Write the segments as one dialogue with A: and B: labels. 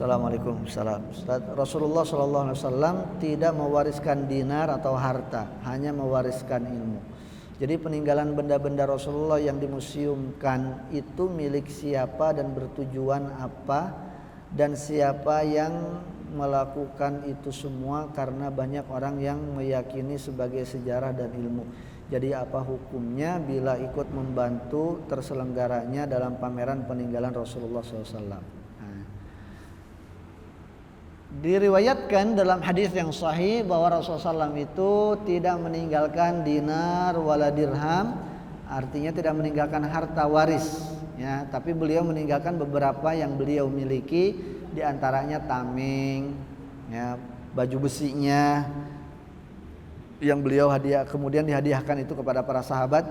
A: Assalamualaikum. Ustaz, Rasulullah SAW tidak mewariskan dinar atau harta, hanya mewariskan ilmu. Jadi peninggalan benda-benda Rasulullah yang dimuseumkan itu milik siapa dan bertujuan apa, dan siapa yang melakukan itu semua, karena banyak orang yang meyakini sebagai sejarah dan ilmu. Jadi apa hukumnya bila ikut membantu terselenggaranya dalam pameran peninggalan Rasulullah SAW? Diriwayatkan dalam hadis yang sahih bahwa Rasulullah SAW itu tidak meninggalkan dinar wala dirham, artinya tidak meninggalkan harta waris, ya, tapi beliau meninggalkan beberapa yang beliau miliki, diantaranya tameng, ya, baju besinya yang beliau kemudian dihadiahkan itu kepada para sahabat,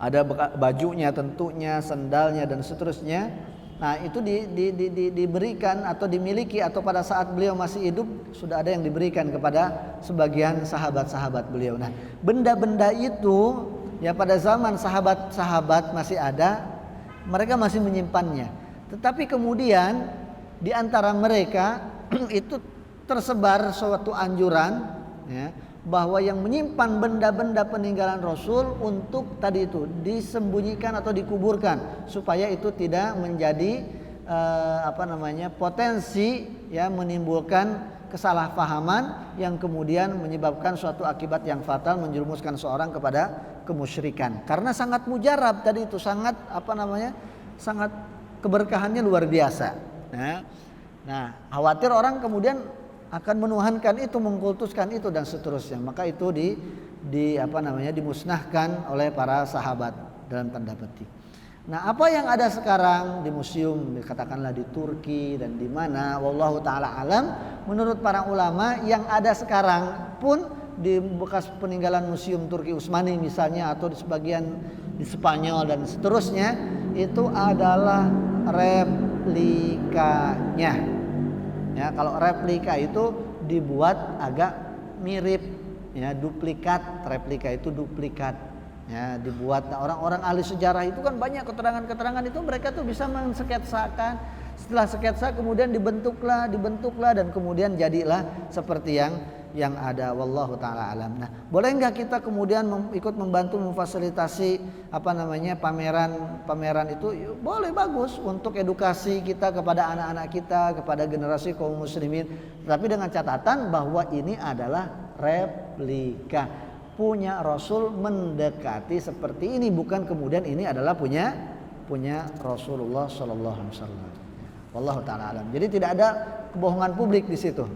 A: ada bajunya tentunya, sendalnya dan seterusnya. Nah itu diberikan atau dimiliki, atau pada saat beliau masih hidup sudah ada yang diberikan kepada sebagian sahabat-sahabat beliau. Nah benda-benda itu ya pada zaman sahabat-sahabat masih ada, mereka masih menyimpannya. Tetapi kemudian di antara mereka itu tersebar suatu anjuran, ya, bahwa yang menyimpan benda-benda peninggalan Rasul untuk tadi itu disembunyikan atau dikuburkan, supaya itu tidak menjadi potensi, ya, menimbulkan kesalahpahaman yang kemudian menyebabkan suatu akibat yang fatal, menjerumuskan seorang kepada kemusyrikan. Karena sangat mujarab tadi itu, sangat sangat keberkahannya luar biasa. Nah, khawatir orang kemudian akan menuhankan itu, mengkultuskan itu dan seterusnya. Maka itu dimusnahkan oleh para sahabat dalam tanda petik. Nah, apa yang ada sekarang di museum, katakanlah di Turki dan di mana, wallahu taala alam, menurut para ulama yang ada sekarang pun di bekas peninggalan museum Turki Utsmani misalnya, atau di sebagian di Spanyol dan seterusnya, itu adalah replikanya. Ya, kalau replika itu dibuat agak mirip, ya, duplikat, replika itu duplikat, ya, dibuat. Nah, orang-orang ahli sejarah itu kan banyak keterangan-keterangan itu, mereka tuh bisa mensketsakan. Setelah sketsa kemudian dibentuklah dan kemudian jadilah seperti yang ada, wallahu taala alam. Nah, boleh nggak kita kemudian ikut membantu memfasilitasi pameran itu? Boleh, bagus untuk edukasi kita kepada anak-anak kita, kepada generasi kaum muslimin. Tapi dengan catatan bahwa ini adalah replika. Punya Rasul mendekati seperti ini, bukan kemudian ini adalah punya Rasulullah sallallahu alaihi wasallam. Wallahu taala alam. Jadi tidak ada kebohongan publik di situ.